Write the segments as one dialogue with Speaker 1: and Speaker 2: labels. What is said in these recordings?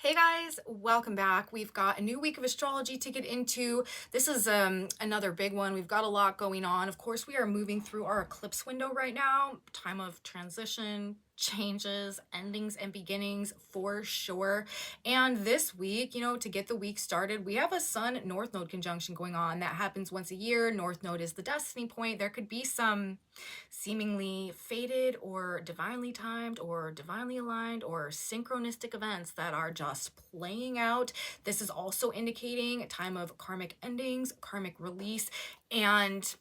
Speaker 1: Hey guys, welcome back. We've got a new week of astrology to get into. This is another big one. We've got a lot going on. Of course, we are moving through our eclipse window right now. Time of transition, changes, endings, and beginnings for sure. And this week, to get the week started, we have a Sun North Node conjunction going on. That happens once a year. North Node is the destiny point. There could be some seemingly fated or divinely timed or divinely aligned or synchronistic events that are just playing out. This is also indicating a time of karmic endings, karmic release, and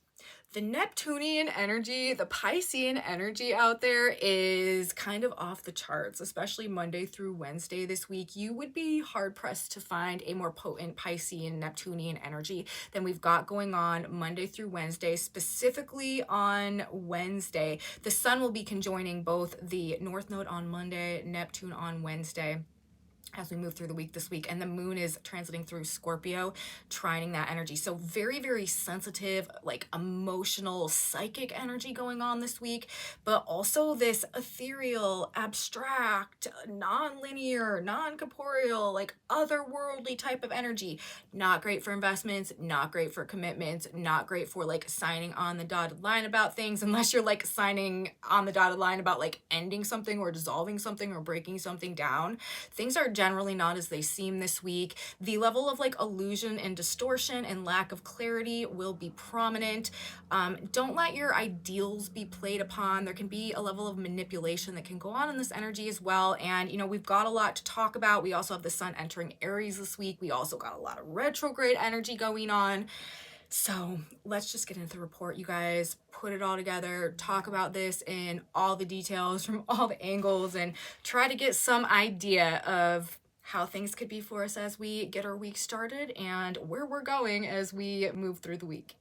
Speaker 1: the Neptunian energy, the Piscean energy out there is kind of off the charts, especially Monday through Wednesday this week. You would be hard pressed to find a more potent Piscean Neptunian energy than we've got going on Monday through Wednesday. Specifically on Wednesday, the sun will be conjoining both the North Node on Monday, Neptune on Wednesday as we move through the week this week, and the moon is transiting through Scorpio, trining that energy. So very, very sensitive, like emotional, psychic energy going on this week, but also this ethereal, abstract, non-linear, non-corporeal, like otherworldly type of energy. Not great for investments, not great for commitments, not great for like signing on the dotted line about things, unless you're like signing on the dotted line about like ending something or dissolving something or breaking something down. Things are generally not as they seem this week. The level of like illusion and distortion and lack of clarity will be prominent. Don't let your ideals be played upon. There can be a level of manipulation that can go on in this energy as well. And we've got a lot to talk about. We also have the sun entering Aries this week. We also got a lot of retrograde energy going on. So let's just get into the report, you guys. Put it all together, talk about this in all the details from all the angles, and try to get some idea of how things could be for us as we get our week started and where we're going as we move through the week.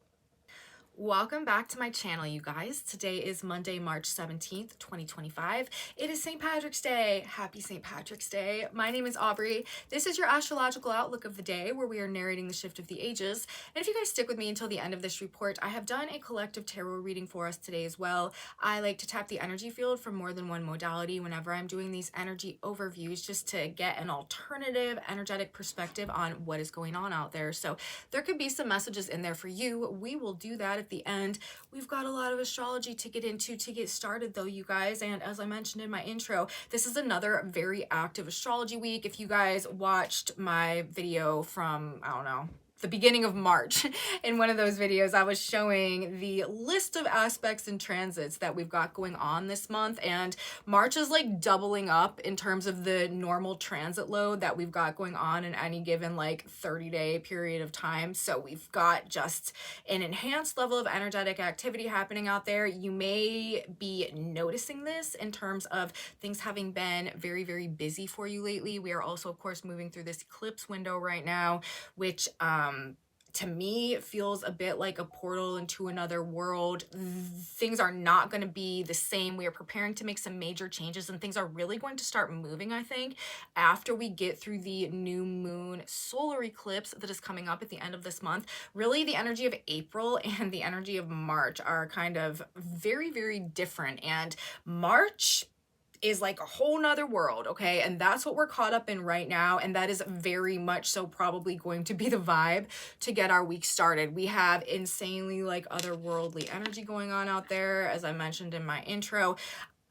Speaker 1: Welcome back to my channel, you guys. Today is Monday, March 17th, 2025. It is St. Patrick's Day. Happy St. Patrick's Day. My name is Aubrey. This is your astrological outlook of the day, where we are narrating the shift of the ages. And if you guys stick with me until the end of this report, I have done a collective tarot reading for us today as well. I like to tap the energy field from more than one modality whenever I'm doing these energy overviews, just to get an alternative energetic perspective on what is going on out there. So there could be some messages in there for you. We will do that at the end. We've got a lot of astrology to get into to get started though, you guys, and as I mentioned in my intro, this is another very active astrology week. If you guys watched my video from, I don't know, the beginning of March, in one of those videos I was showing the list of aspects and transits that we've got going on this month, and March is like doubling up in terms of the normal transit load that we've got going on in any given like 30-day period of time. So we've got just an enhanced level of energetic activity happening out there. You may be noticing this in terms of things having been very, very busy for you lately. We are also, of course, moving through this eclipse window right now, which to me feels a bit like a portal into another world. Things are not going to be the same. We are preparing to make some major changes, and things are really going to start moving, I think, after we get through the new moon solar eclipse that is coming up at the end of this month. Really, the energy of April and the energy of March are kind of very, very different, and March is like a whole nother world, okay? And that's what we're caught up in right now, and that is very much so probably going to be the vibe to get our week started. We have insanely like otherworldly energy going on out there, as I mentioned in my intro.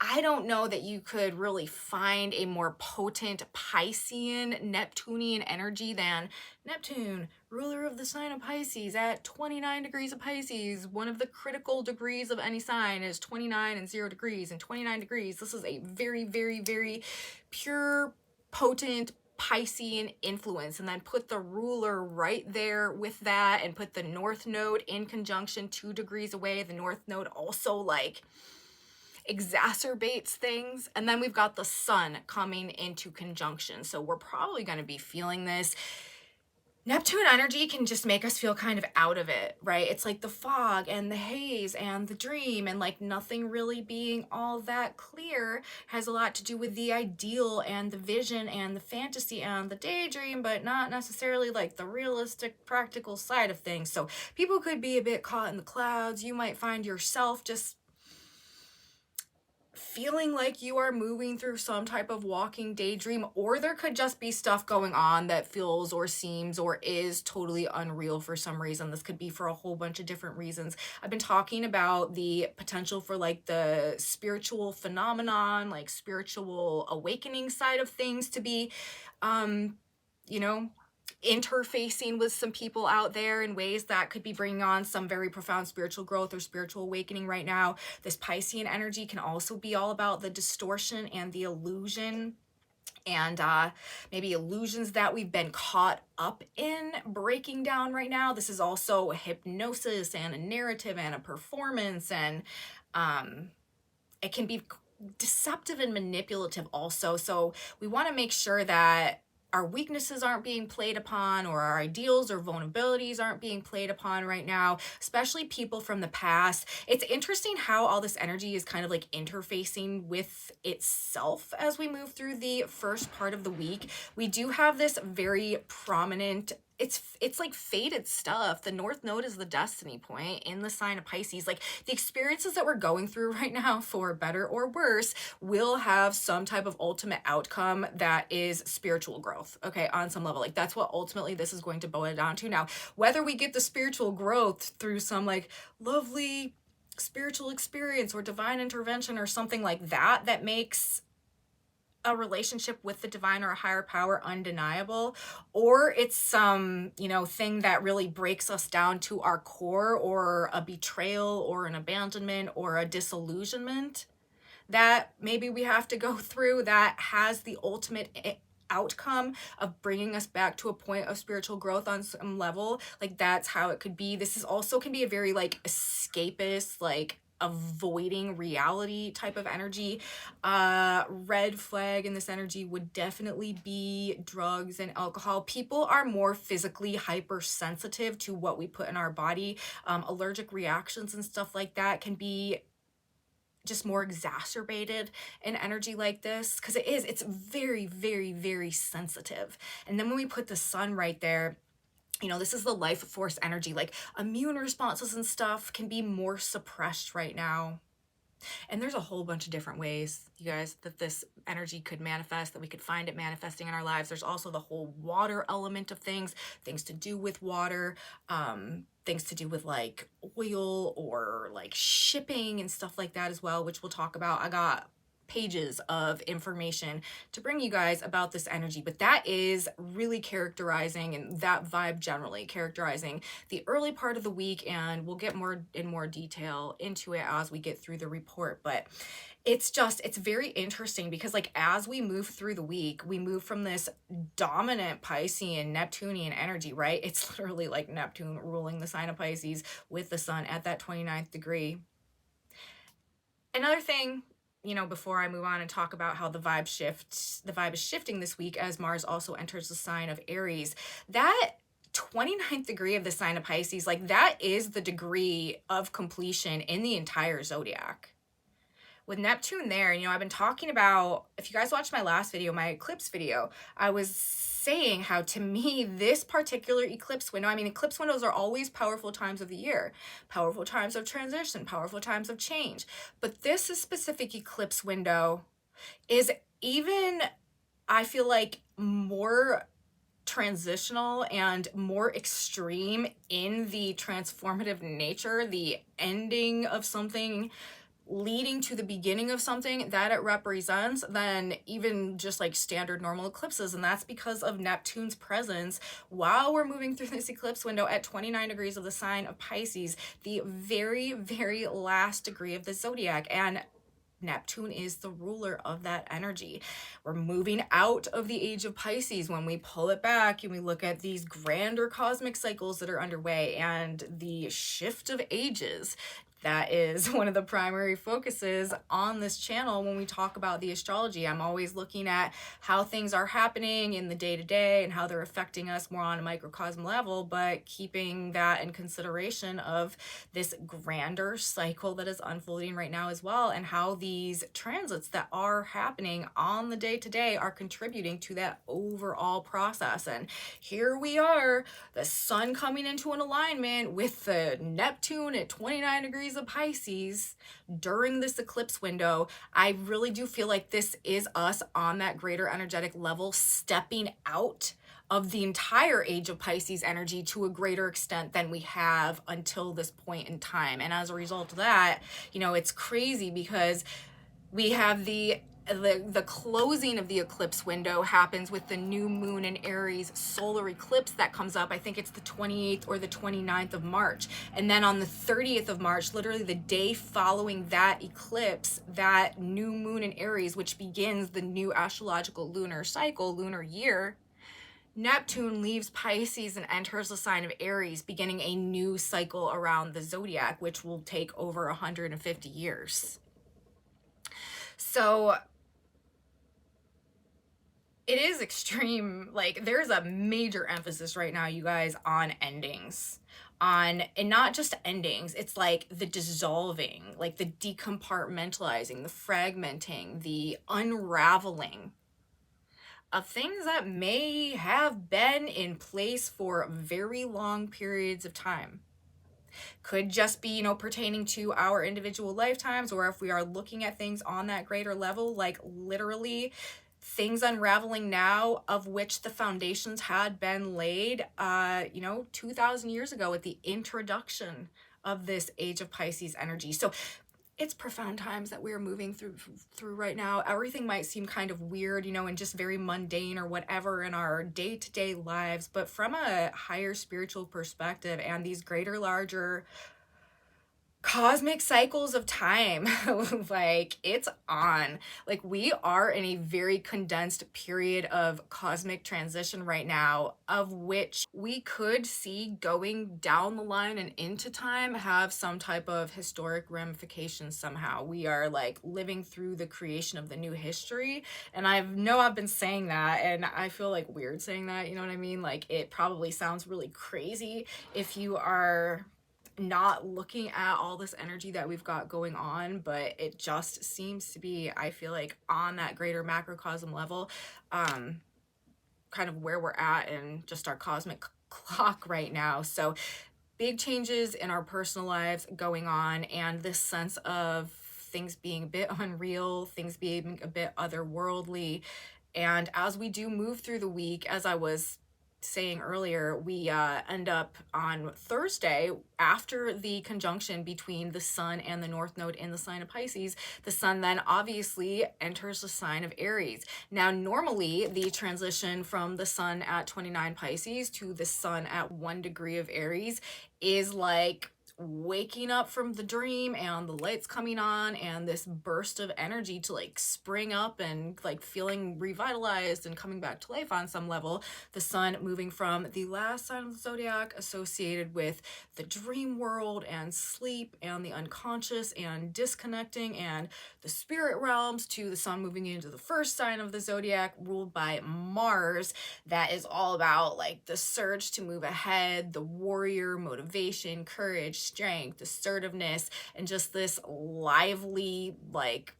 Speaker 1: I don't know that you could really find a more potent Piscean Neptunian energy than Neptune, ruler of the sign of Pisces, at 29 degrees of Pisces. One of the critical degrees of any sign is 29 and 0 degrees, and 29 degrees. This is a very, very, very pure, potent Piscean influence. And then put the ruler right there with that, and put the North Node in conjunction 2 degrees away. The North Node also like exacerbates things. And then we've got the sun coming into conjunction. So we're probably going to be feeling this. Neptune energy can just make us feel kind of out of it, right? It's like the fog and the haze and the dream, and like nothing really being all that clear. Has a lot to do with the ideal and the vision and the fantasy and the daydream, but not necessarily like the realistic, practical side of things. So people could be a bit caught in the clouds. You might find yourself just feeling like you are moving through some type of walking daydream, or there could just be stuff going on that feels or seems or is totally unreal for some reason. This could be for a whole bunch of different reasons. I've been talking about the potential for like the spiritual phenomenon, like spiritual awakening side of things to be, you know, interfacing with some people out there in ways that could be bringing on some very profound spiritual growth or spiritual awakening right now. This Piscean energy can also be all about the distortion and the illusion, and maybe illusions that we've been caught up in breaking down right now. This is also a hypnosis and a narrative and a performance, and it can be deceptive and manipulative also. So we want to make sure that our weaknesses aren't being played upon, or our ideals or vulnerabilities aren't being played upon right now, especially people from the past. It's interesting how all this energy is kind of like interfacing with itself as we move through the first part of the week. We do have this very prominent, it's like fated stuff. The North Node is the destiny point in the sign of Pisces. Like the experiences that we're going through right now, for better or worse, will have some type of ultimate outcome that is spiritual growth, okay, on some level. Like that's what ultimately this is going to boil down to. Now, whether we get the spiritual growth through some like lovely spiritual experience or divine intervention or something like that, that makes a relationship with the divine or a higher power undeniable, or it's some, you know, thing that really breaks us down to our core, or a betrayal or an abandonment or a disillusionment that maybe we have to go through, that has the ultimate outcome of bringing us back to a point of spiritual growth on some level. Like that's how it could be. This is also can be a very like escapist, like avoiding reality type of energy. Red flag in this energy would definitely be drugs and alcohol. People are more physically hypersensitive to what we put in our body. Allergic reactions and stuff like that can be just more exacerbated in energy like this, because it's very, very, very sensitive. And then when we put the sun right there, you know, this is the life force energy. Like immune responses and stuff can be more suppressed right now. And there's a whole bunch of different ways, you guys, that this energy could manifest, that we could find it manifesting in our lives. There's also the whole water element of things to do with water, things to do with like oil or like shipping and stuff like that as well, which we'll talk about. I got pages of information to bring you guys about this energy, but that is really characterizing, and that vibe generally characterizing the early part of the week, and we'll get more in more detail into it as we get through the report. But it's very interesting because like as we move through the week, we move from this dominant Piscean Neptunian energy, right? It's literally like Neptune ruling the sign of Pisces with the sun at that 29th degree. Another thing, you know, before I move on and talk about how the vibe is shifting this week as Mars also enters the sign of Aries, that 29th degree of the sign of Pisces, like that is the degree of completion in the entire zodiac. With Neptune there, you know, I've been talking about, if you guys watched my last video, my eclipse video, I was saying how to me this particular eclipse window, I mean, eclipse windows are always powerful times of the year, powerful times of transition, powerful times of change. But this specific eclipse window is even, I feel like, more transitional and more extreme in the transformative nature, the ending of something leading to the beginning of something that it represents, than even just like standard normal eclipses. And that's because of Neptune's presence while we're moving through this eclipse window at 29 degrees of the sign of Pisces, the very, very last degree of the zodiac. And Neptune is the ruler of that energy. We're moving out of the age of Pisces when we pull it back and we look at these grander cosmic cycles that are underway and the shift of ages. That is one of the primary focuses on this channel when we talk about the astrology. I'm always looking at how things are happening in the day-to-day and how they're affecting us more on a microcosm level, but keeping that in consideration of this grander cycle that is unfolding right now as well, and how these transits that are happening on the day-to-day are contributing to that overall process. And here we are, the sun coming into an alignment with the Neptune at 29 degrees Aries of Pisces during this eclipse window, I really do feel like this is us on that greater energetic level, stepping out of the entire age of Pisces energy to a greater extent than we have until this point in time. And as a result of that, you know, it's crazy because we have the closing of the eclipse window happens with the new moon in Aries solar eclipse that comes up. I think it's the 28th or the 29th of March. And then on the 30th of March, literally the day following that eclipse, that new moon in Aries, which begins the new astrological lunar cycle, lunar year, Neptune leaves Pisces and enters the sign of Aries, beginning a new cycle around the zodiac, which will take over 150 years. So it is extreme. Like, there's a major emphasis right now, you guys, on endings. And not just endings, it's like the dissolving, like the decompartmentalizing, the fragmenting, the unraveling of things that may have been in place for very long periods of time. Could just be, you know, pertaining to our individual lifetimes, or if we are looking at things on that greater level, like literally things unraveling now of which the foundations had been laid, 2,000 years ago at the introduction of this age of Pisces energy. So it's profound times that we're moving through right now. Everything might seem kind of weird, you know, and just very mundane or whatever in our day-to-day lives, but from a higher spiritual perspective and these greater, larger cosmic cycles of time, like, it's on. Like, we are in a very condensed period of cosmic transition right now, of which we could see going down the line and into time have some type of historic ramifications somehow. We are like living through the creation of the new history, and I know I've been saying that and I feel like weird saying that, you know what I mean? Like, it probably sounds really crazy if you are not looking at all this energy that we've got going on, but it just seems to be, I feel like, on that greater macrocosm level, kind of where we're at in just our cosmic clock right now. So big changes in our personal lives going on, and this sense of things being a bit unreal, things being a bit otherworldly. And as we do move through the week, as I was saying earlier, we end up on Thursday, after the conjunction between the sun and the north node in the sign of Pisces, the sun then obviously enters the sign of Aries. Now, normally the transition from the sun at 29 Pisces to the sun at 1 degree of Aries is like waking up from the dream and the lights coming on and this burst of energy to like spring up and like feeling revitalized and coming back to life on some level. The sun moving from the last sign of the zodiac associated with the dream world and sleep and the unconscious and disconnecting and the spirit realms, to the sun moving into the first sign of the zodiac ruled by Mars, that is all about like the surge to move ahead, the warrior, motivation, courage, strength, assertiveness, and just this lively, like,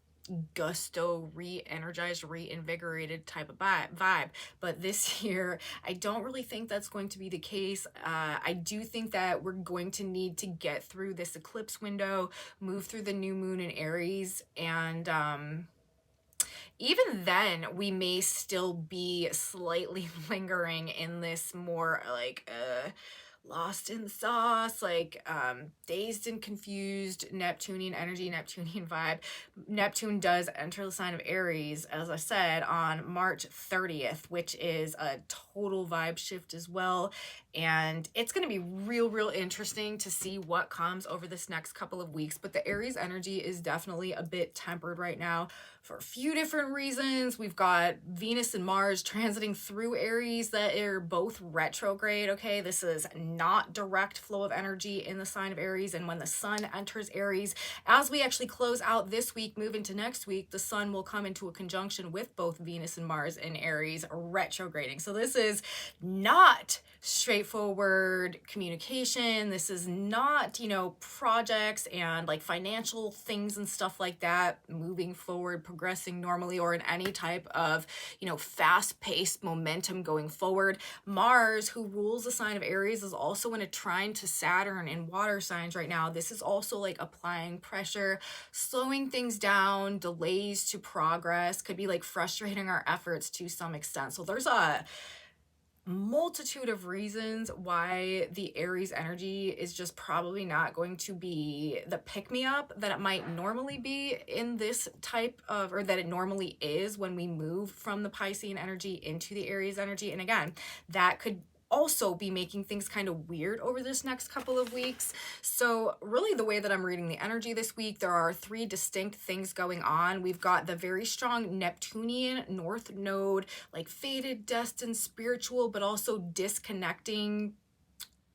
Speaker 1: gusto, re-energized, reinvigorated type of vibe. But this year, I don't really think that's going to be the case. I do think that we're going to need to get through this eclipse window, move through the new moon in Aries, and even then we may still be slightly lingering in this more like lost in the sauce, like dazed and confused Neptunian energy, Neptunian vibe. Neptune does enter the sign of Aries, as I said, on March 30th, which is a total vibe shift as well. And it's going to be real interesting to see what comes over this next couple of weeks. But the Aries energy is definitely a bit tempered right now for a few different reasons. We've got Venus and Mars transiting through Aries that are both retrograde, okay? This is not direct flow of energy in the sign of Aries. And when the sun enters Aries, as we actually close out this week, move into next week, the sun will come into a conjunction with both Venus and Mars in Aries retrograding. So this is not straightforward straightforward communication. This is not, you know, projects and like financial things and stuff like that moving forward, progressing normally, or in any type of, you know, fast-paced momentum going forward. Mars, who rules the sign of Aries, is also in a trine to Saturn in water signs right now. This is also like applying pressure, slowing things down, delays to progress, could be like frustrating our efforts to some extent. So there's a multitude of reasons why the Aries energy is just probably not going to be the pick-me-up that it might normally be in this type of, or that it normally is when we move from the Piscean energy into the Aries energy. And again, that could also be making things kind of weird over this next couple of weeks. So really the way that I'm reading the energy this week, there are three distinct things going on. We've got the very strong Neptunian North Node, like fated, destined, spiritual, but also disconnecting,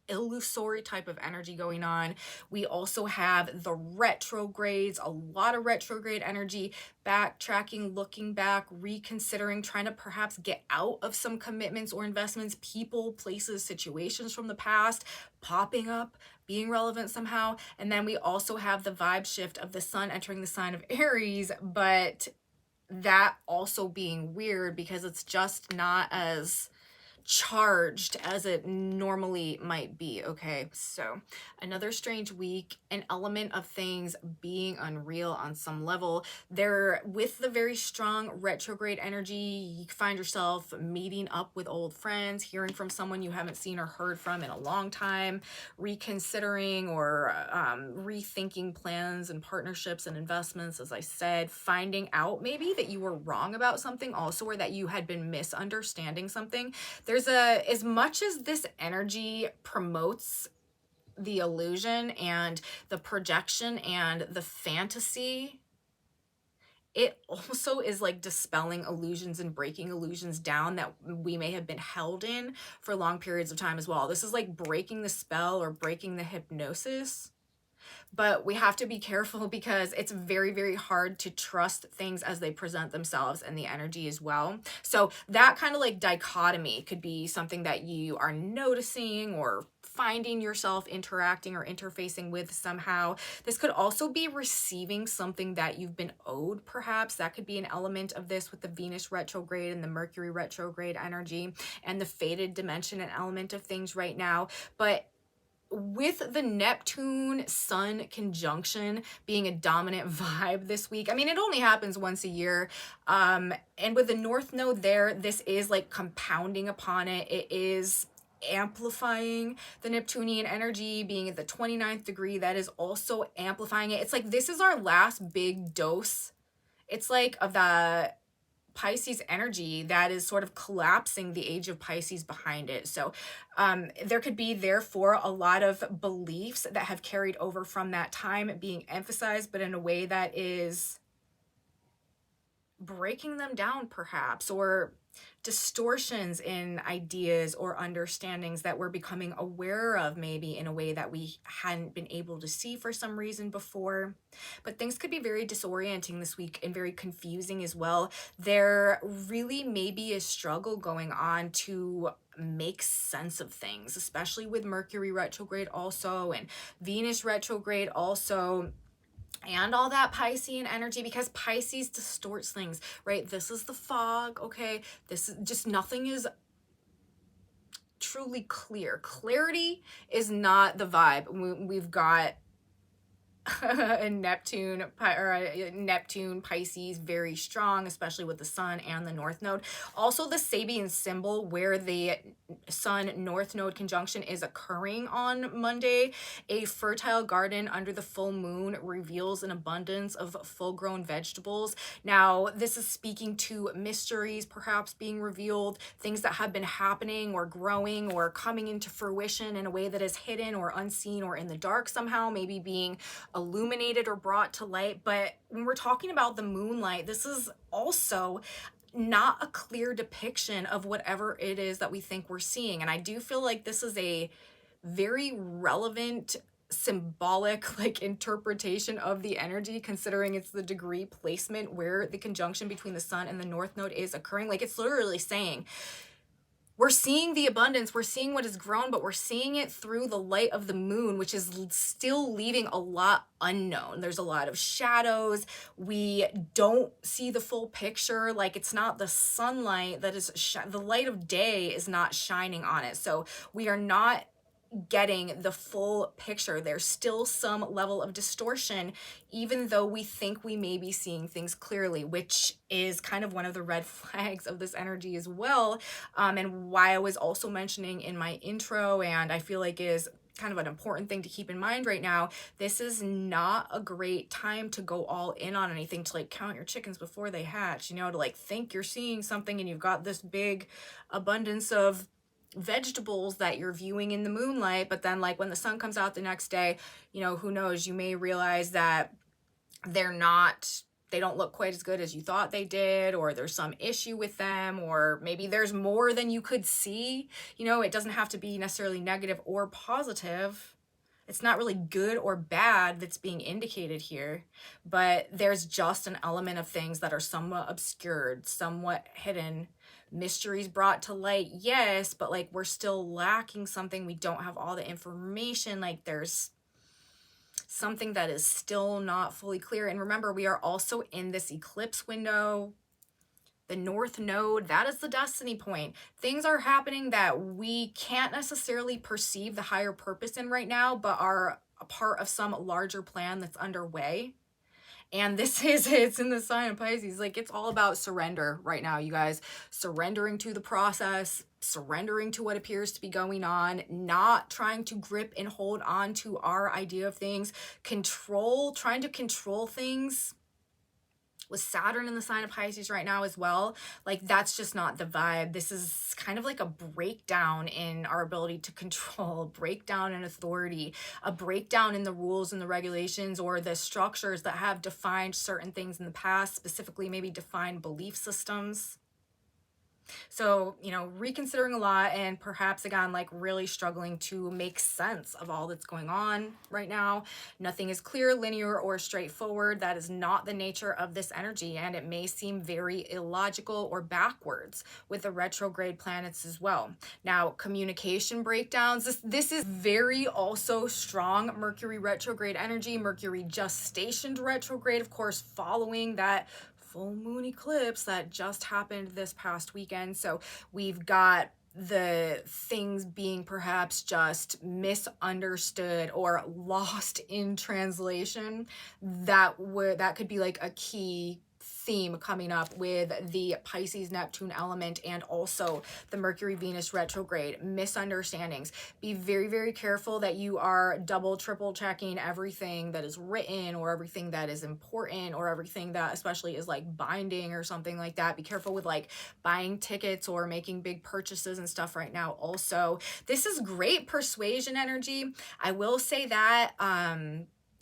Speaker 1: illusory type of energy going on. We also have the retrogrades, a lot of retrograde energy, backtracking, looking back, reconsidering, trying to perhaps get out of some commitments or investments, people, places, situations from the past popping up, being relevant somehow. And then we also have the vibe shift of the sun entering the sign of Aries, but that also being weird because it's just not as charged as it normally might be. Okay, so another strange week, an element of things being unreal on some level. There, with the very strong retrograde energy, you find yourself meeting up with old friends, hearing from someone you haven't seen or heard from in a long time, reconsidering or rethinking plans and partnerships and investments, as I said, finding out maybe that you were wrong about something also, or that you had been misunderstanding something. There's as much as this energy promotes the illusion and the projection and the fantasy, it also is like dispelling illusions and breaking illusions down that we may have been held in for long periods of time as well. This is like breaking the spell or breaking the hypnosis. But we have to be careful because it's very, very hard to trust things as they present themselves and the energy as well. So that kind of like dichotomy could be something that you are noticing or finding yourself interacting or interfacing with somehow. This could also be receiving something that you've been owed, perhaps. That could be an element of this with the Venus retrograde and the Mercury retrograde energy and the fated dimension and element of things right now. But with the Neptune Sun conjunction being a dominant vibe this week, I mean, it only happens once a year. And with the North Node there, this is like compounding upon it. It is amplifying the Neptunian energy, being at the 29th degree. That is also amplifying it. It's like this is our last big dose. It's like of the Pisces energy that is sort of collapsing the age of Pisces behind it. So there could be therefore a lot of beliefs that have carried over from that time being emphasized, but in a way that is breaking them down perhaps, or distortions in ideas or understandings that we're becoming aware of maybe in a way that we hadn't been able to see for some reason before. But things could be very disorienting this week and very confusing as well. There really may be a struggle going on to make sense of things, especially with Mercury retrograde also and Venus retrograde also, and all that Piscean energy, because Pisces distorts things, right? This is the fog, okay? This is just, nothing is truly clear. Clarity is not the vibe. We've got a Neptune Pisces very strong, especially with the sun and the North Node. Also the Sabian symbol where the sun North Node conjunction is occurring on Monday. A fertile garden under the full moon reveals an abundance of full-grown vegetables. Now this is speaking to mysteries perhaps being revealed, things that have been happening or growing or coming into fruition in a way that is hidden or unseen or in the dark somehow, maybe being illuminated or brought to light. But when we're talking about the moonlight, this is also not a clear depiction of whatever it is that we think we're seeing. And I do feel like this is a very relevant symbolic like interpretation of the energy, considering it's the degree placement where the conjunction between the sun and the North Node is occurring. Like it's literally saying we're seeing the abundance, we're seeing what has grown, but we're seeing it through the light of the moon, which is still leaving a lot unknown. There's a lot of shadows. We don't see the full picture. Like, it's not the sunlight that is, the light of day is not shining on it. So we are not getting the full picture. There's still some level of distortion, even though we think we may be seeing things clearly, which is kind of one of the red flags of this energy as well. And why I was also mentioning in my intro, and I feel like is kind of an important thing to keep in mind right now, this is not a great time to go all in on anything, to like count your chickens before they hatch, you know, to like think you're seeing something and you've got this big abundance of vegetables that you're viewing in the moonlight, but then like when the sun comes out the next day, you know, who knows, you may realize that they don't look quite as good as you thought they did, or there's some issue with them, or maybe there's more than you could see. You know, it doesn't have to be necessarily negative or positive. It's not really good or bad that's being indicated here, but there's just an element of things that are somewhat obscured, somewhat hidden, mysteries brought to light, yes, but like we're still lacking something. We don't have all the information. Like, there's something that is still not fully clear. And remember, we are also in this eclipse window. The North Node, that is the destiny point. Things are happening that we can't necessarily perceive the higher purpose in right now, but are a part of some larger plan that's underway. And it's in the sign of Pisces. Like, it's all about surrender right now, you guys. Surrendering to the process, surrendering to what appears to be going on, not trying to grip and hold on to our idea of things, trying to control things. With Saturn in the sign of Pisces right now as well, like, that's just not the vibe. This is kind of like a breakdown in our ability to control, breakdown in authority, a breakdown in the rules and the regulations or the structures that have defined certain things in the past, specifically maybe defined belief systems. So, you know, reconsidering a lot, and perhaps again, like really struggling to make sense of all that's going on right now. Nothing is clear, linear, or straightforward. That is not the nature of this energy, and it may seem very illogical or backwards with the retrograde planets as well. Now, communication breakdowns, this is very also strong Mercury retrograde energy. Mercury just stationed retrograde, of course, following that full moon eclipse that just happened this past weekend. So we've got the things being perhaps just misunderstood or lost in translation. That could be like a key theme coming up with the Pisces Neptune element and also the Mercury Venus retrograde. Misunderstandings. Be very, very careful that you are double, triple checking everything that is written or everything that is important or everything that especially is like binding or something like that. Be careful with like buying tickets or making big purchases and stuff right now. Also, this is great persuasion energy. I will say that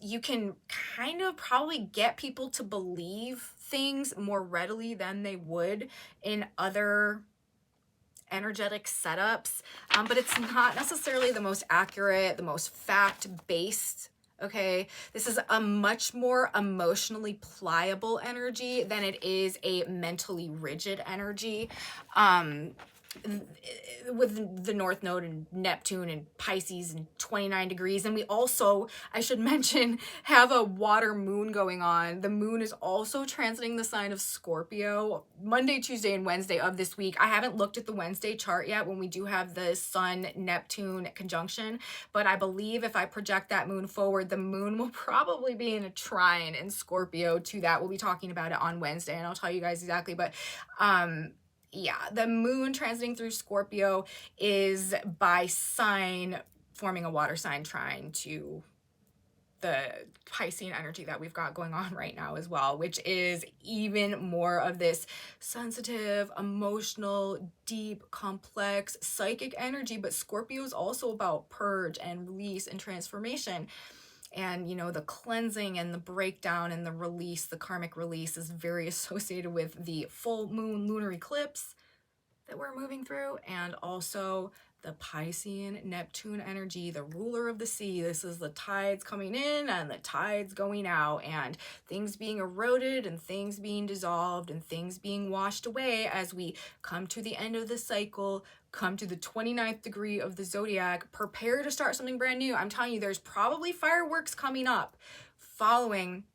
Speaker 1: you can kind of probably get people to believe things more readily than they would in other energetic setups, but it's not necessarily the most accurate, the most fact-based. Okay, this is a much more emotionally pliable energy than it is a mentally rigid energy. With the North Node and Neptune and Pisces and 29 degrees. And we also, I should mention, have a water moon going on. The moon is also transiting the sign of Scorpio Monday, Tuesday, and Wednesday of this week. I haven't looked at the Wednesday chart yet when we do have the Sun-Neptune conjunction, but I believe if I project that moon forward, the moon will probably be in a trine in Scorpio to that. We'll be talking about it on Wednesday, and I'll tell you guys exactly, but yeah, the moon transiting through Scorpio is by sign forming a water sign trine to the Piscean energy that we've got going on right now as well, which is even more of this sensitive, emotional, deep, complex, psychic energy. But Scorpio is also about purge and release and transformation. And, you know, the cleansing and the breakdown and the release, the karmic release is very associated with the full moon lunar eclipse that we're moving through, and also the Piscean Neptune energy, the ruler of the sea. This is the tides coming in and the tides going out, and things being eroded and things being dissolved and things being washed away as we come to the end of the cycle, come to the 29th degree of the zodiac, prepare to start something brand new. I'm telling you, there's probably fireworks coming up following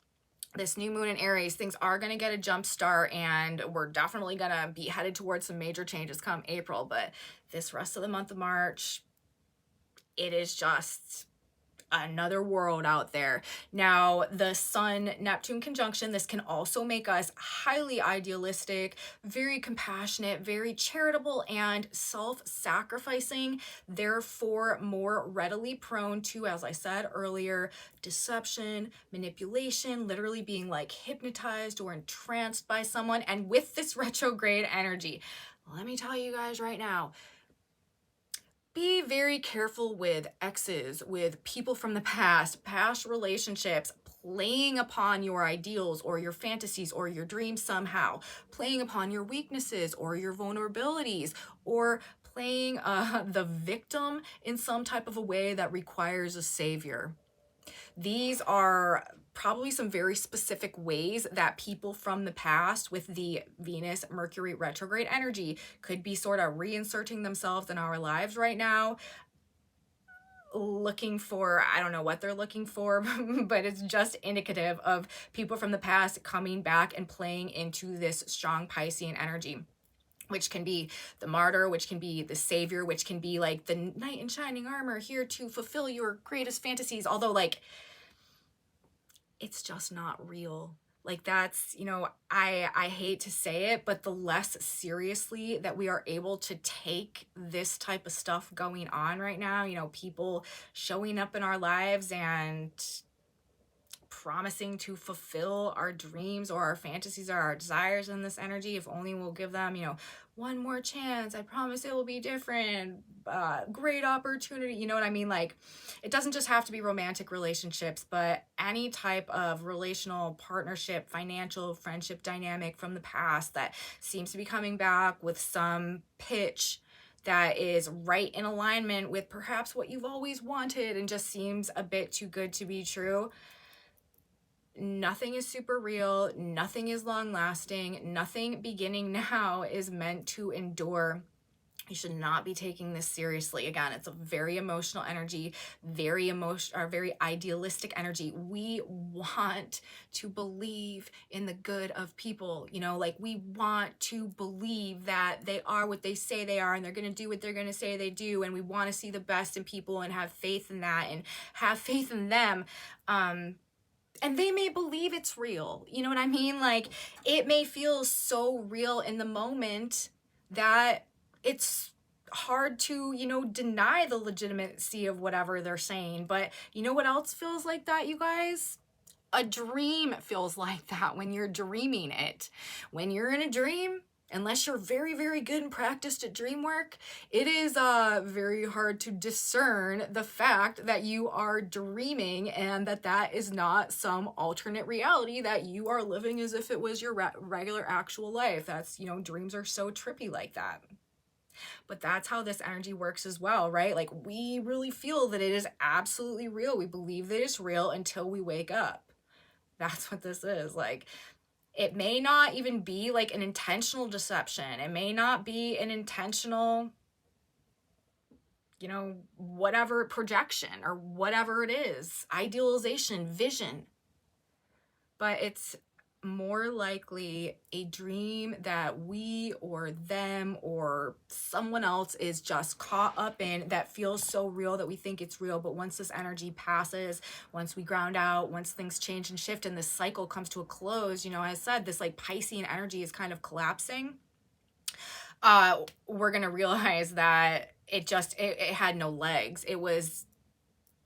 Speaker 1: this new moon in Aries. Things are going to get a jump start, and we're definitely going to be headed towards some major changes come April. But this rest of the month of March, it is just another world out there. Now, the Sun Neptune conjunction, this can also make us highly idealistic, very compassionate, very charitable, and self-sacrificing, therefore more readily prone to, as I said earlier, deception, manipulation, literally being like hypnotized or entranced by someone. And with this retrograde energy, let me tell you guys right now, be very careful with exes, with people from the past relationships, playing upon your ideals or your fantasies or your dreams somehow, playing upon your weaknesses or your vulnerabilities, or playing the victim in some type of a way that requires a savior. These are probably some very specific ways that people from the past with the Venus Mercury retrograde energy could be sort of reinserting themselves in our lives right now, looking for, I don't know what they're looking for, but it's just indicative of people from the past coming back and playing into this strong Piscean energy, which can be the martyr, which can be the savior, which can be like the knight in shining armor here to fulfill your greatest fantasies. Although, like, it's just not real. Like, that's, you know, I hate to say it, but the less seriously that we are able to take this type of stuff going on right now, you know, people showing up in our lives and promising to fulfill our dreams or our fantasies or our desires in this energy, if only we'll give them, you know, one more chance, I promise it will be different, great opportunity, you know what I mean? Like, it doesn't just have to be romantic relationships, but any type of relational partnership, financial, friendship dynamic from the past that seems to be coming back with some pitch that is right in alignment with perhaps what you've always wanted and just seems a bit too good to be true. Nothing is super real, nothing is long lasting, nothing beginning now is meant to endure. You should not be taking this seriously. Again, it's a very emotional energy, very idealistic energy. We want to believe in the good of people, you know, like we want to believe that they are what they say they are and they're going to do what they're going to say they do. And we want to see the best in people and have faith in that and have faith in them. And they may believe it's real. You know what I mean? Like, it may feel so real in the moment that it's hard to, you know, deny the legitimacy of whatever they're saying. But you know what else feels like that, you guys? A dream feels like that when you're dreaming it. When you're in a dream, unless you're very, very good and practiced at dream work, it is very hard to discern the fact that you are dreaming and that is not some alternate reality that you are living as if it was your regular actual life. That's, you know, dreams are so trippy like that. But that's how this energy works as well, right? Like, we really feel that it is absolutely real. We believe that it's real until we wake up. That's what this is. Like, it may not even be like an intentional deception. It may not be an intentional, you know, whatever projection or whatever it is, idealization, vision. But it's more likely a dream that we or them or someone else is just caught up in that feels so real that we think it's real. But once this energy passes, once we ground out, once things change and shift and this cycle comes to a close, you know, as I said, this like Piscean energy is kind of collapsing. We're going to realize that it had no legs. It was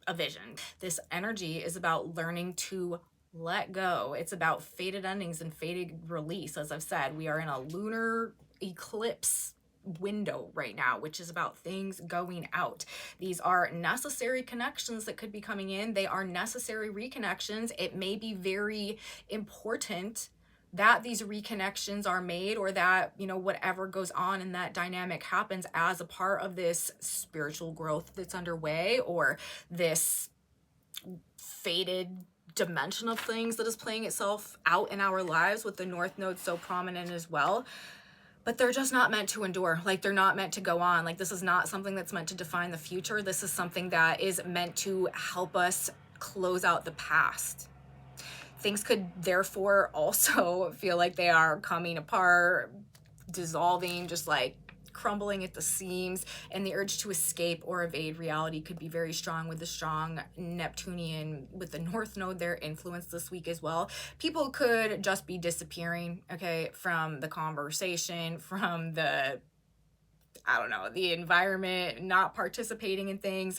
Speaker 1: a vision. This energy is about learning to let go. It's about fated endings and fated release. As I've said, we are in a lunar eclipse window right now, which is about things going out. These are necessary connections that could be coming in. They are necessary reconnections. It may be very important that these reconnections are made, or that, you know, whatever goes on in that dynamic happens as a part of this spiritual growth that's underway, or this fated dimension of things that is playing itself out in our lives, with the North Node so prominent as well. But they're just not meant to endure. Like, they're not meant to go on. Like, this is not something that's meant to define the future. This is something that is meant to help us close out the past. Things could therefore also feel like they are coming apart, dissolving, just like crumbling at the seams, and the urge to escape or evade reality could be very strong with the strong Neptunian, with the North Node there, influence this week as well. People could just be disappearing, okay, from the conversation, from the, I don't know, the environment, not participating in things.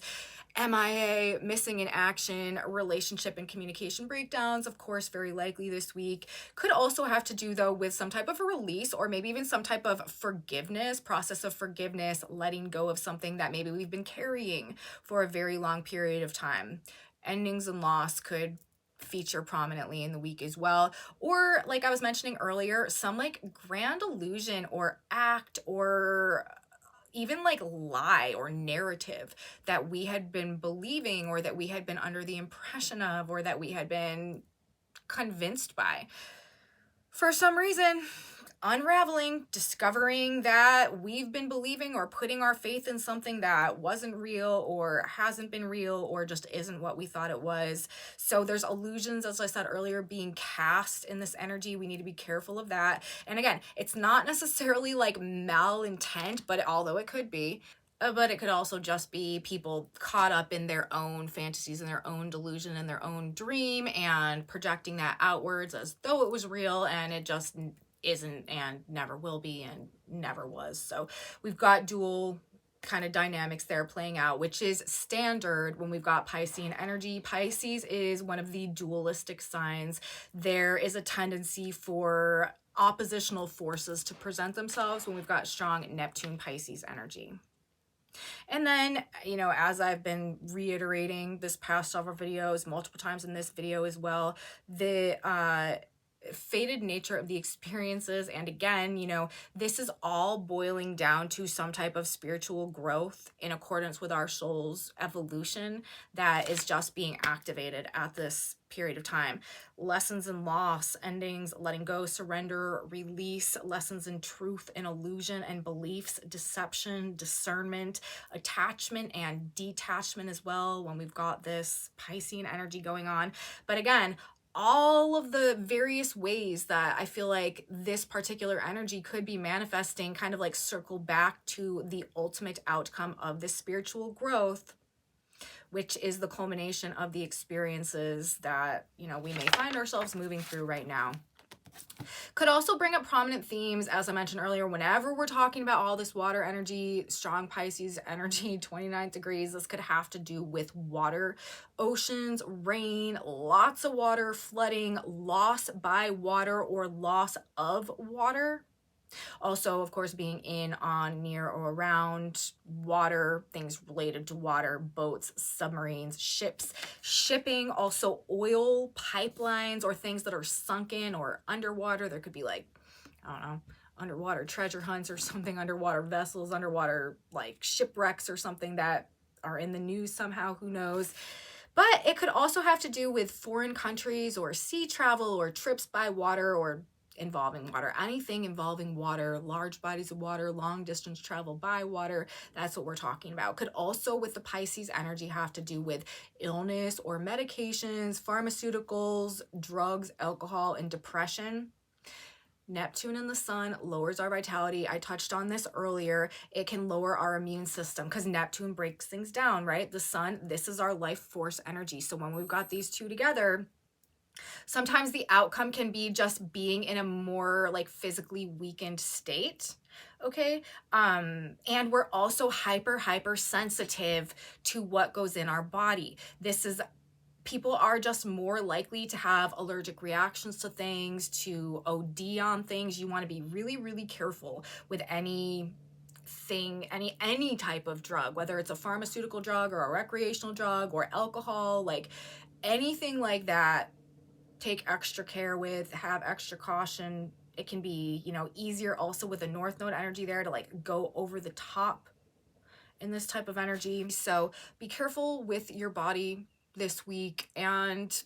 Speaker 1: MIA, missing in action, relationship and communication breakdowns, of course, very likely this week. Could also have to do, though, with some type of a release, or maybe even some type of forgiveness, process of forgiveness, letting go of something that maybe we've been carrying for a very long period of time. Endings and loss could feature prominently in the week as well. Or, like I was mentioning earlier, some like grand illusion or act, or even like lie or narrative that we had been believing, or that we had been under the impression of, or that we had been convinced by, for some reason unraveling, discovering that we've been believing or putting our faith in something that wasn't real, or hasn't been real, or just isn't what we thought it was. So there's illusions, as I said earlier, being cast in this energy. We need to be careful of that. And again, it's not necessarily like malintent, but although it could be, but it could also just be people caught up in their own fantasies and their own delusion and their own dream, and projecting that outwards as though it was real, and it just isn't, and never will be, and never was. So we've got dual kind of dynamics there playing out, which is standard when we've got Piscean energy. Pisces is one of the dualistic signs. There is a tendency for oppositional forces to present themselves when we've got strong Neptune Pisces energy. And then, you know, as I've been reiterating this past several videos, multiple times in this video as well, the fated nature of the experiences. And again, you know, this is all boiling down to some type of spiritual growth in accordance with our soul's evolution that is just being activated at this period of time. Lessons in loss, endings, letting go, surrender, release, lessons in truth and illusion and beliefs, deception, discernment, attachment and detachment as well, when we've got this Piscean energy going on. But again, all of the various ways that I feel like this particular energy could be manifesting kind of like circle back to the ultimate outcome of this spiritual growth, which is the culmination of the experiences that, you know, we may find ourselves moving through right now. Could also bring up prominent themes, as I mentioned earlier, whenever we're talking about all this water energy, strong Pisces energy, 29 degrees, this could have to do with water, oceans, rain, lots of water, flooding, loss by water or loss of water. Also, of course, being in, on, near, or around water, things related to water, boats, submarines, ships, shipping, also oil pipelines, or things that are sunken or underwater. There could be like, I don't know, underwater treasure hunts or something, underwater vessels, underwater like shipwrecks or something that are in the news somehow, who knows. But it could also have to do with foreign countries, or sea travel, or trips by water, or involving water, anything involving water, large bodies of water, long distance travel by water. That's what we're talking about. Could also, with the Pisces energy, have to do with illness or medications, pharmaceuticals, drugs, alcohol, and depression. Neptune in the sun lowers our vitality. I touched on this earlier. It can lower our immune system because Neptune breaks things down, right? The sun, this is our life force energy. So when we've got these two together, sometimes the outcome can be just being in a more like physically weakened state. Okay. And we're also hyper sensitive to what goes in our body. People are just more likely to have allergic reactions to things, to OD on things. You want to be really careful with any type of drug, whether it's a pharmaceutical drug or a recreational drug or alcohol, like anything like that. take extra care with, have extra caution. It can be, you know, easier also with the North Node energy there to like go over the top in this type of energy. So be careful with your body this week. And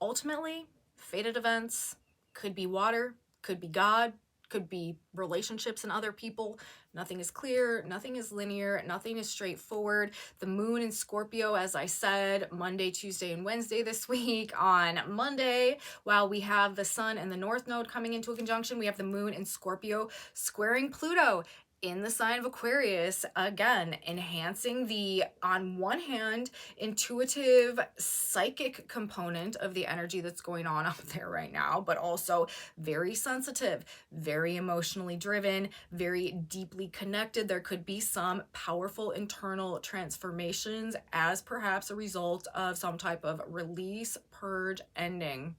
Speaker 1: ultimately, fated events could be water, could be God, could be relationships and other people. Nothing is clear, nothing is linear, nothing is straightforward. The moon in Scorpio, as I said, Monday, Tuesday, and Wednesday this week. On Monday, while we have the sun and the North Node coming into a conjunction, we have the moon in Scorpio squaring Pluto in the sign of Aquarius, again, enhancing the, on one hand, intuitive psychic component of the energy that's going on out there right now, but also very sensitive, very emotionally driven, very deeply connected. There could be some powerful internal transformations as perhaps a result of some type of release, purge, ending,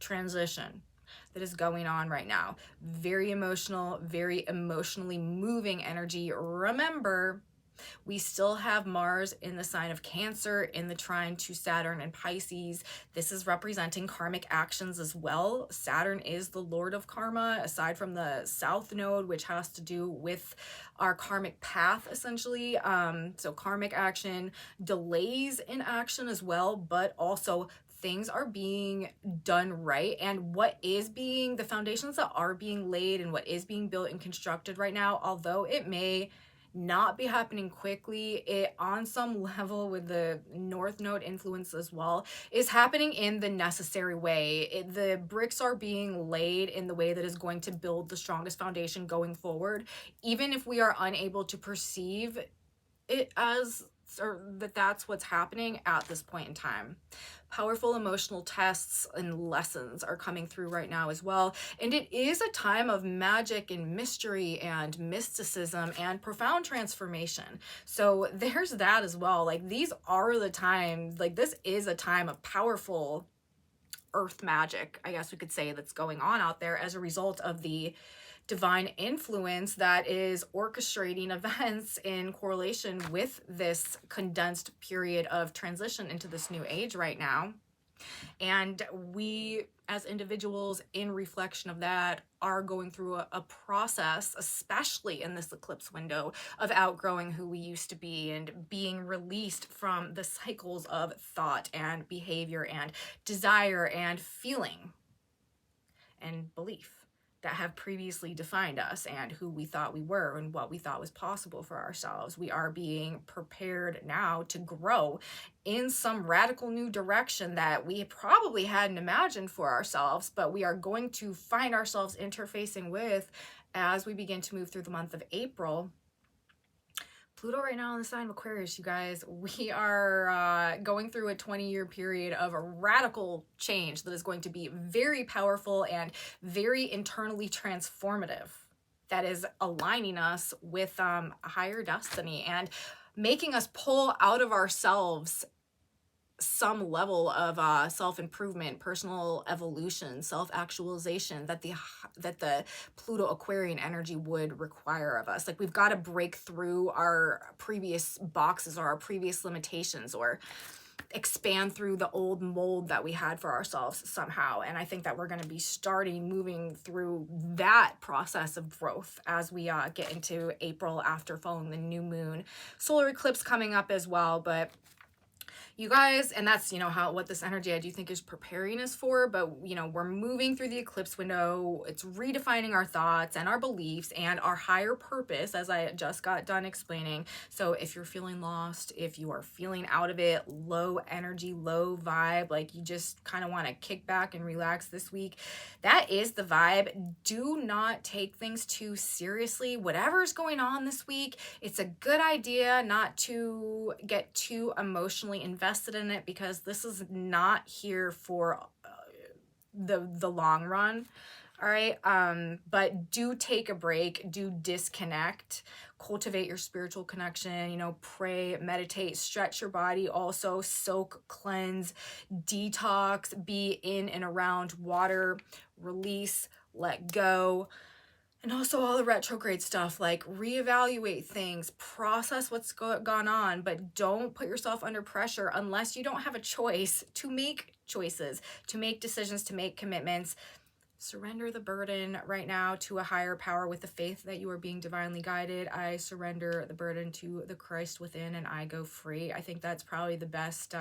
Speaker 1: transition that is going on right now. Very emotional, very emotionally moving energy. Remember, we still have Mars in the sign of Cancer in the trine to Saturn and Pisces. This is representing karmic actions as well. Saturn is the lord of karma, aside from the South Node, which has to do with our karmic path, essentially. So karmic action, delays in action as well, but also things are being done right, and what is being, the foundations that are being laid and what is being built and constructed right now, although it may not be happening quickly, it on some level with the North Node influence as well, is happening in the necessary way. The bricks are being laid in the way that is going to build the strongest foundation going forward, even if we are unable to perceive it as, or that's what's happening at this point in time. Powerful emotional tests and lessons are coming through right now as well. And it is a time of magic and mystery and mysticism and profound transformation. So there's that as well. Like, these are the times, like, this is a time of powerful earth magic, I guess we could say, that's going on out there as a result of the divine influence that is orchestrating events in correlation with this condensed period of transition into this new age right now. And we, as individuals, in reflection of that, are going through a process, especially in this eclipse window, of outgrowing who we used to be and being released from the cycles of thought and behavior and desire and feeling and belief that have previously defined us and who we thought we were and what we thought was possible for ourselves. We are being prepared now to grow in some radical new direction that we probably hadn't imagined for ourselves, but we are going to find ourselves interfacing with as we begin to move through the month of April. Pluto right now in the sign of Aquarius, you guys, we are going through a 20-year period of a radical change that is going to be very powerful and very internally transformative. That is aligning us with a higher destiny and making us pull out of ourselves some level of self-improvement, personal evolution, self-actualization that the Pluto Aquarian energy would require of us. Like, we've got to break through our previous boxes or our previous limitations, or expand through the old mold that we had for ourselves somehow. And I think that we're going to be moving through that process of growth as we get into April, after following the new moon solar eclipse coming up as well. But you guys, and that's, you know, what this energy I do think is preparing us for, but, you know, we're moving through the eclipse window. It's redefining our thoughts and our beliefs and our higher purpose, as I just got done explaining. So if you're feeling lost, if you are feeling out of it, low energy, low vibe, like you just kind of want to kick back and relax this week, that is the vibe. Do not take things too seriously. Whatever's going on this week, it's a good idea not to get too emotionally invested in it, because this is not here for the long run. All right. But do take a break, do disconnect, cultivate your spiritual connection, you know, pray, meditate, stretch your body, also soak, cleanse, detox, be in and around water, release, let go. And also all the retrograde stuff, like reevaluate things, process what's gone on, but don't put yourself under pressure unless you don't have a choice to make choices, to make decisions, to make commitments. Surrender the burden right now to a higher power with the faith that you are being divinely guided. I surrender the burden to the Christ within and I go free. I think that's probably the best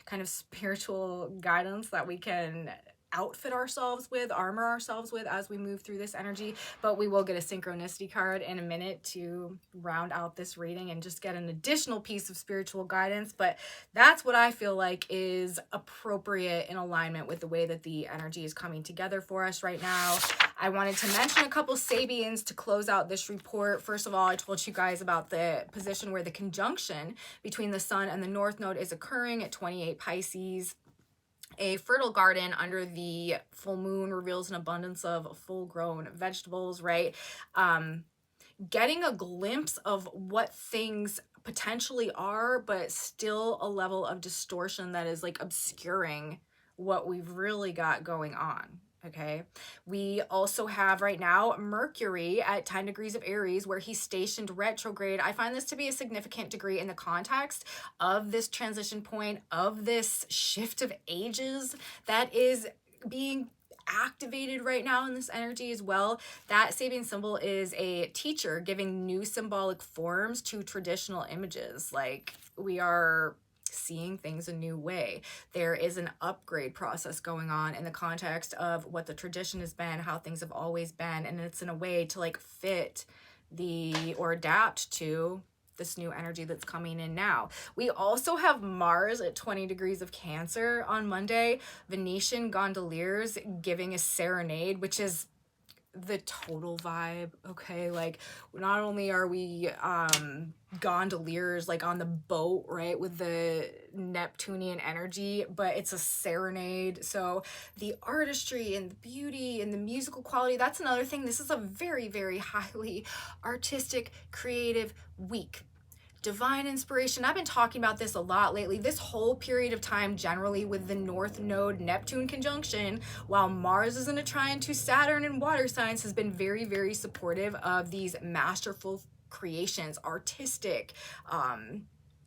Speaker 1: kind of spiritual guidance that we can outfit ourselves with, armor ourselves with as we move through this energy. But we will get a synchronicity card in a minute to round out this reading and just get an additional piece of spiritual guidance. But that's what I feel like is appropriate in alignment with the way that the energy is coming together for us right now. I wanted to mention a couple Sabians to close out this report. First of all, I told you guys about the position where the conjunction between the sun and the north node is occurring at 28 Pisces. A fertile garden under the full moon reveals an abundance of full-grown vegetables, right? Getting a glimpse of what things potentially are, but still a level of distortion that is like obscuring what we've really got going on. Okay, we also have right now Mercury at 10 degrees of Aries, where he's stationed retrograde. I find this to be a significant degree in the context of this transition point, of this shift of ages that is being activated right now in this energy as well. That Sabian symbol is a teacher giving new symbolic forms to traditional images. Like, we are seeing things a new way. There is an upgrade process going on in the context of what the tradition has been, how things have always been, and it's in a way to like fit the or adapt to this new energy that's coming in now. We also have Mars at 20 degrees of Cancer on Monday. Venetian gondoliers giving a serenade, which is the total vibe. Okay, like not only are we gondoliers like on the boat, right, with the Neptunian energy, but it's a serenade. So the artistry and the beauty and the musical quality, that's another thing. This is a very, very highly artistic, creative week. Divine inspiration. I've been talking about this a lot lately. This whole period of time, generally with the North Node Neptune conjunction, while Mars is in a trine to Saturn in water signs, has been very, very supportive of these masterful creations, artistic,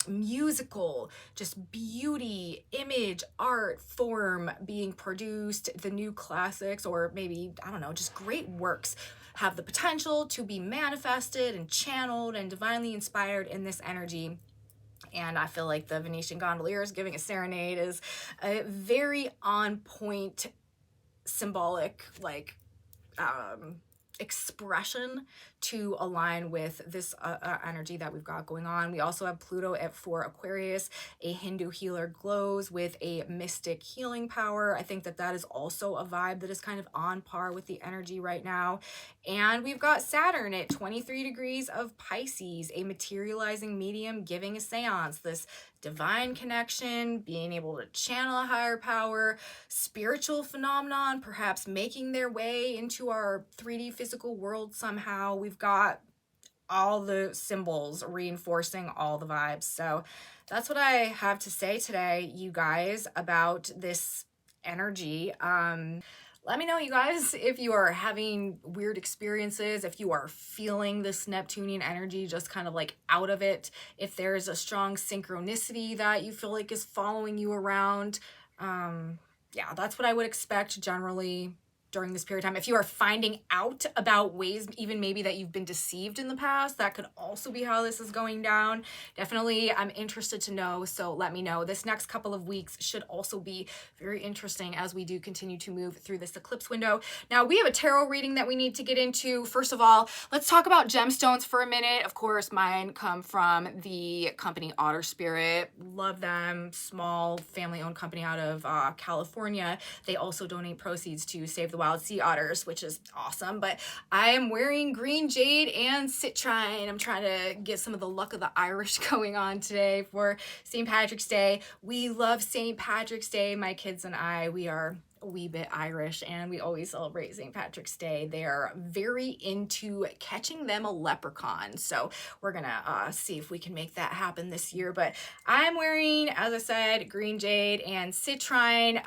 Speaker 1: musical, just beauty, image, art, form being produced, the new classics, or maybe, I don't know, just great works have the potential to be manifested and channeled and divinely inspired in this energy. And I feel like the Venetian gondoliers giving a serenade is a very on point symbolic like expression to align with this energy that we've got going on. We also have Pluto at 4 Aquarius. A Hindu healer glows with a mystic healing power. I think that that is also a vibe that is kind of on par with the energy right now. And we've got Saturn at 23 degrees of Pisces, a materializing medium giving a seance. This divine connection, being able to channel a higher power, spiritual phenomenon, perhaps making their way into our 3D physical world somehow. We've got all the symbols reinforcing all the vibes. So that's what I have to say today, you guys, about this energy. Let me know, you guys, if you are having weird experiences, if you are feeling this Neptunian energy just kind of like out of it, if there's a strong synchronicity that you feel like is following you around. Yeah, that's what I would expect generally during this period of time. If you are finding out about ways even maybe that you've been deceived in the past, that could also be how this is going down. Definitely, I'm interested to know, so let me know. This next couple of weeks should also be very interesting as we do continue to move through this eclipse window. Now, we have a tarot reading that we need to get into. First of all, let's talk about gemstones for a minute. Of course, mine come from the company Otter. Love them. Small family-owned company out of California. They also donate proceeds to Save the Wild Sea Otters, which is awesome. But I am wearing green jade and citrine. I'm trying to get some of the luck of the Irish going on today for St. Patrick's Day. We love St. Patrick's Day. My kids and I, we are a wee bit Irish, and we always celebrate St. Patrick's Day. They are very into catching them a leprechaun, so we're gonna see if we can make that happen this year. But I'm wearing, as I said, green jade and citrine.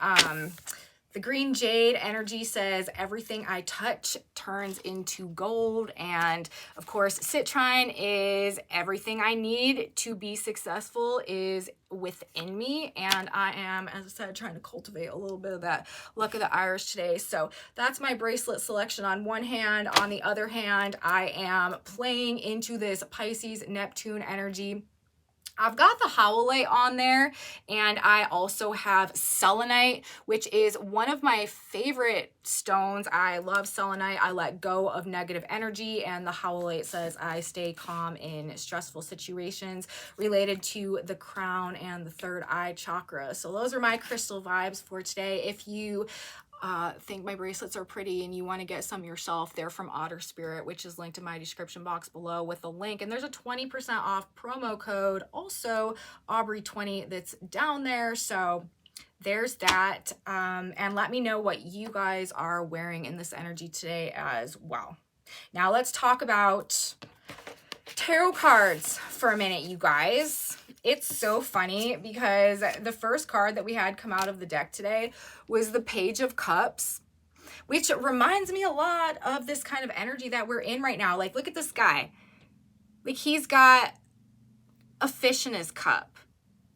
Speaker 1: The green jade energy says everything I touch turns into gold. And of course, citrine is everything I need to be successful is within me. And I am, as I said, trying to cultivate a little bit of that luck of the Irish today. So that's my bracelet selection on one hand. On the other hand, I am playing into this Pisces Neptune energy. I've got the howlite on there, and I also have selenite, which is one of my favorite stones. I love selenite. I let go of negative energy, and the howlite says I stay calm in stressful situations related to the crown and the third eye chakra. So those are my crystal vibes for today. If you think my bracelets are pretty and you want to get some yourself, they're from Otter Spirit, which is linked in my description box below with a link, and there's a 20% off promo code, also Aubrey20, that's down there. So there's that. And let me know what you guys are wearing in this energy today as well. Now let's talk about tarot cards for a minute, you guys. It's so funny because the first card that we had come out of the deck today was the Page of Cups, which reminds me a lot of this kind of energy that we're in right now. Like, look at this guy. Like, he's got a fish in his cup.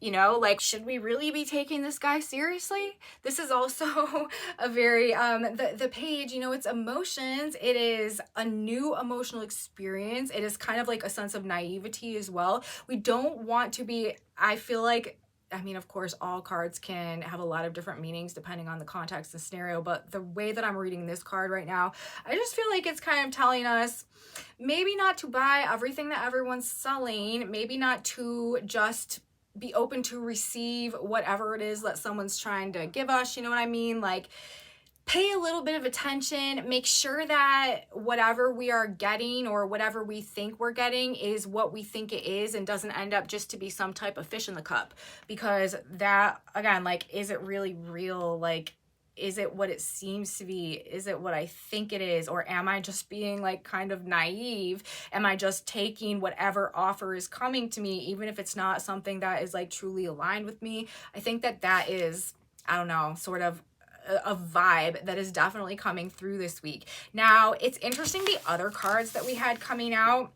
Speaker 1: You know, like, should we really be taking this guy seriously? This is also a very, the page, you know, it's emotions. It is a new emotional experience. It is kind of like a sense of naivety as well. We don't want to be, I feel like, I mean, of course, all cards can have a lot of different meanings depending on the context and scenario, but the way that I'm reading this card right now, I just feel like it's kind of telling us maybe not to buy everything that everyone's selling, maybe not to just be open to receive whatever it is that someone's trying to give us, you know what I mean? Like, pay a little bit of attention, make sure that whatever we are getting or whatever we think we're getting is what we think it is and doesn't end up just to be some type of fish in the cup. Because that, again, like, is it really real? Like, is it what it seems to be? Is it what I think it is? Or am I just being like kind of naive? Am I just taking whatever offer is coming to me, even if it's not something that is like truly aligned with me? I think that that is, I don't know, sort of a vibe that is definitely coming through this week. Now, it's interesting, the other cards that we had coming out,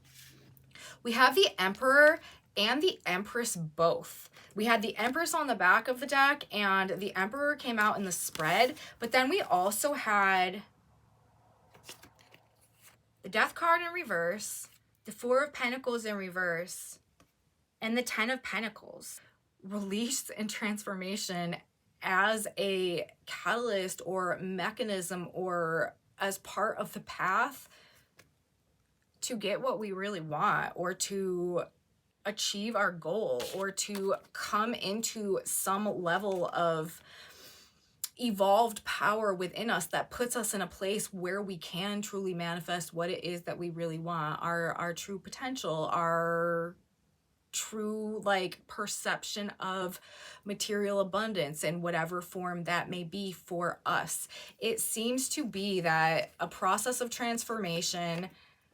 Speaker 1: we have the Emperor and the Empress both. We had the Empress on the back of the deck, and the Emperor came out in the spread, but then we also had the Death card in reverse, the Four of Pentacles in reverse, and the Ten of Pentacles. Release and transformation as a catalyst or mechanism or as part of the path to get what we really want, or to achieve our goal, or to come into some level of evolved power within us that puts us in a place where we can truly manifest what it is that we really want, our true potential, our true like perception of material abundance in whatever form that may be for us. It seems to be that a process of transformation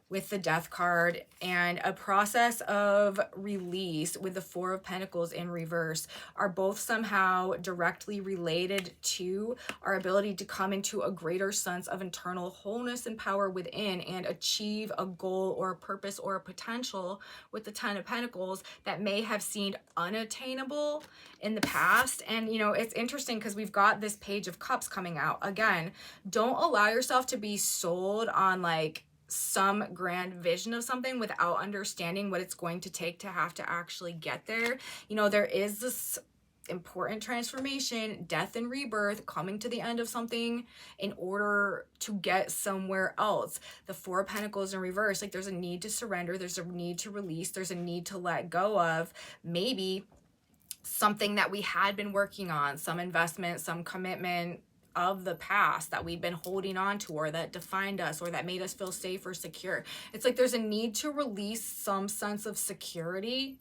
Speaker 1: with the Death card and a process of release with the Four of Pentacles in reverse are both somehow directly related to our ability to come into a greater sense of internal wholeness and power within and achieve a goal or a purpose or a potential with the Ten of Pentacles that may have seemed unattainable in the past. And, you know, it's interesting because we've got this Page of Cups coming out. Again, don't allow yourself to be sold on like some grand vision of something without understanding what it's going to take to have to actually get there. You know, there is this important transformation, death and rebirth, coming to the end of something in order to get somewhere else. The Four of Pentacles in reverse, like, there's a need to surrender, there's a need to release, there's a need to let go of maybe something that we had been working on, some investment, some commitment of the past that we've been holding on to, or that defined us, or that made us feel safe or secure. It's like there's a need to release some sense of security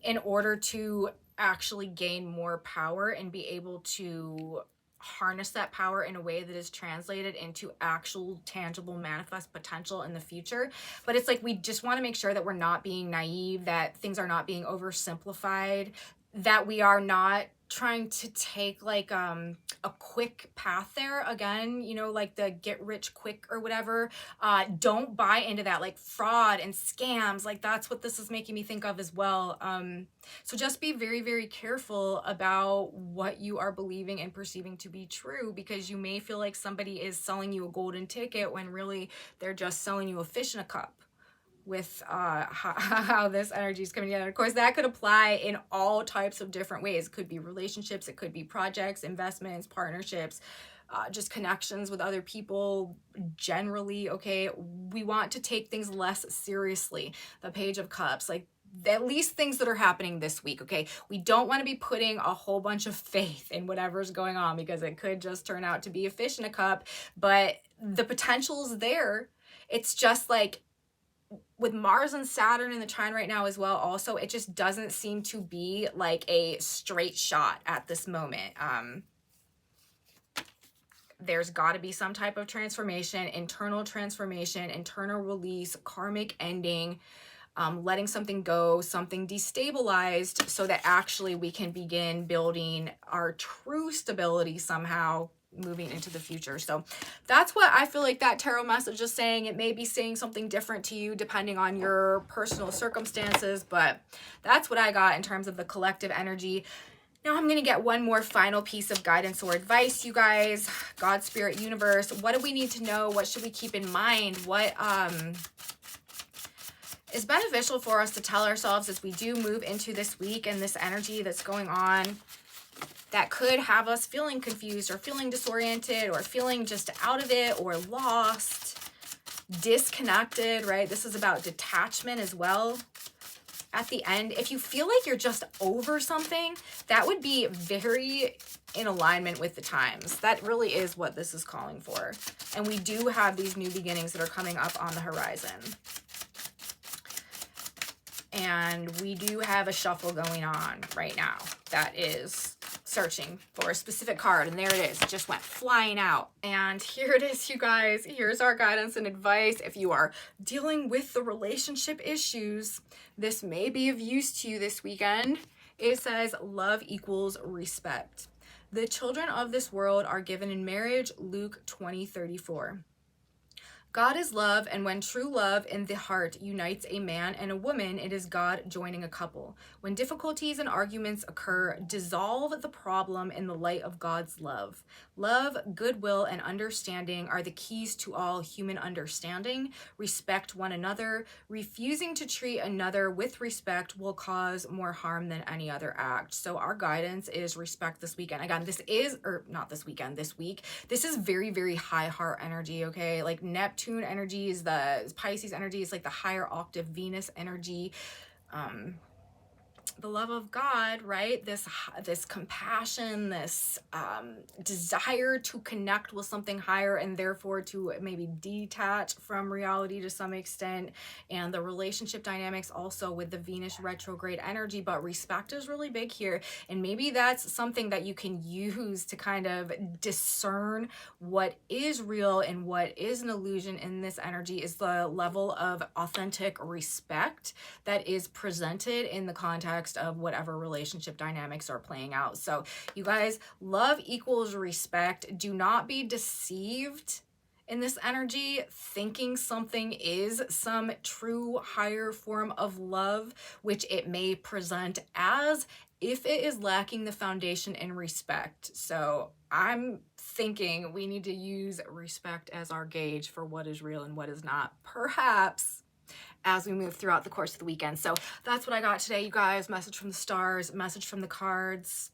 Speaker 1: in order to actually gain more power and be able to harness that power in a way that is translated into actual tangible manifest potential in the future. But it's like we just want to make sure that we're not being naive, that things are not being oversimplified, that we are not trying to take like a quick path there again, you know, like the get rich quick or whatever. Don't buy into that, like fraud and scams. Like that's what this is making me think of as well. So just be very, very careful about what you are believing and perceiving to be true, because you may feel like somebody is selling you a golden ticket when really they're just selling you a fish in a cup with how this energy is coming together. Of course, that could apply in all types of different ways. It could be relationships, it could be projects, investments, partnerships, just connections with other people generally. Okay, we want to take things less seriously. The Page of Cups, like at least things that are happening this week. Okay, we don't want to be putting a whole bunch of faith in whatever's going on, because it could just turn out to be a fish in a cup. But the potential's there. It's just like with Mars and Saturn in the trine right now as well, also, it just doesn't seem to be like a straight shot at this moment. There's got to be some type of transformation, internal release, karmic ending, letting something go, something destabilized, so that actually we can begin building our true stability somehow moving into the future. So that's what I feel like that tarot message is saying. It may be saying something different to you depending on your personal circumstances, but that's what I got in terms of the collective energy. Now I'm going to get one more final piece of guidance or advice, you guys. God, Spirit, Universe, what do we need to know? What should we keep in mind? What is beneficial for us to tell ourselves as we do move into this week and this energy that's going on that could have us feeling confused or feeling disoriented or feeling just out of it or lost, disconnected, right? This is about detachment as well. At the end, if you feel like you're just over something, that would be very in alignment with the times. That really is what this is calling for. And we do have these new beginnings that are coming up on the horizon. And we do have a shuffle going on right now that is searching for a specific card, and there it is. It just went flying out. And here it is, you guys. Here's our guidance and advice. If you are dealing with the relationship issues, this may be of use to you this weekend. It says love equals respect. The children of this world are given in marriage, Luke 20:34. God is love, and when true love in the heart unites a man and a woman, it is God joining a couple. When difficulties and arguments occur, dissolve the problem in the light of God's love. Love, goodwill, and understanding are the keys to all human understanding. Respect one another. Refusing to treat another with respect will cause more harm than any other act. So our guidance is respect this weekend. Again, this is, or not this weekend, this week. This is very, very high heart energy, okay? Like Neptune energy is the Pisces energy, is like the higher octave Venus energy. The love of God, right? This compassion, this desire to connect with something higher, and therefore to maybe detach from reality to some extent, and the relationship dynamics also with the Venus retrograde energy. But respect is really big here, and maybe that's something that you can use to kind of discern what is real and what is an illusion in this energy, is the level of authentic respect that is presented in the context of whatever relationship dynamics are playing out. So you guys, love equals respect. Do not be deceived in this energy thinking something is some true higher form of love, which it may present as, if it is lacking the foundation in respect. So I'm thinking we need to use respect as our gauge for what is real and what is not, perhaps, as we move throughout the course of the weekend. So that's what I got today, you guys. Message from the stars, message from the cards.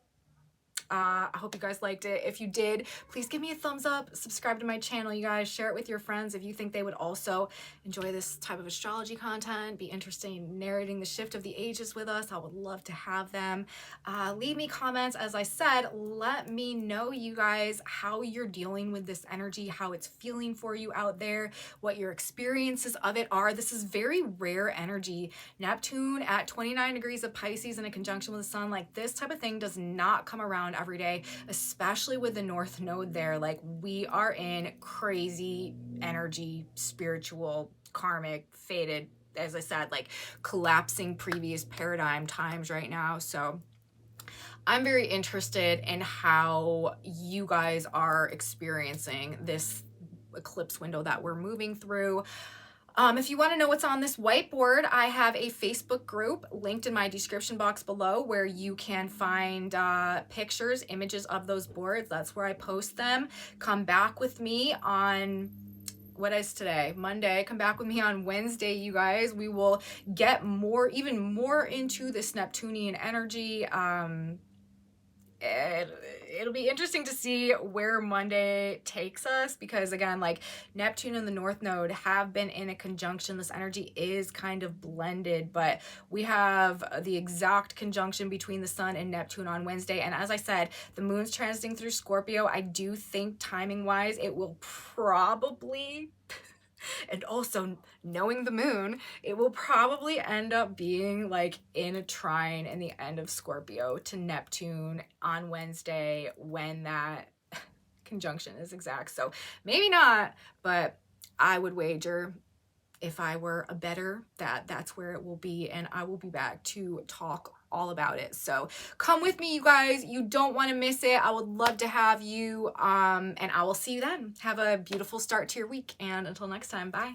Speaker 1: I hope you guys liked it. If you did, please give me a thumbs up, subscribe to my channel, you guys. Share it with your friends if you think they would also enjoy this type of astrology content, be interested in narrating the shift of the ages with us. I would love to have them. Leave me comments. As I said, let me know, you guys, how you're dealing with this energy, how it's feeling for you out there, what your experiences of it are. This is very rare energy. Neptune at 29 degrees of Pisces in a conjunction with the sun, like this type of thing does not come around every day, especially with the North Node there. Like, we are in crazy energy, spiritual, karmic, fated, as I said, like collapsing previous paradigm times right now. So I'm very interested in how you guys are experiencing this eclipse window that we're moving through. If you want to know what's on this whiteboard, I have a Facebook group linked in my description box below where you can find pictures, images of those boards. That's where I post them. Come back with me on, what is today? Monday. Come back with me on Wednesday, you guys. We will get even more into this Neptunian energy. It'll be interesting to see where Monday takes us, because again, like Neptune and the North Node have been in a conjunction. This energy is kind of blended, but we have the exact conjunction between the Sun and Neptune on Wednesday. And as I said, the Moon's transiting through Scorpio. I do think timing wise, it will probably and also knowing the Moon, it will probably end up being like in a trine in the end of Scorpio to Neptune on Wednesday when that conjunction is exact. So maybe not, but I would wager, if I were a bettor, that that's where it will be, and I will be back to talk all about it. So come with me, you guys. You don't want to miss it. I would love to have you, and I will see you then. Have a beautiful start to your week, and until next time, bye.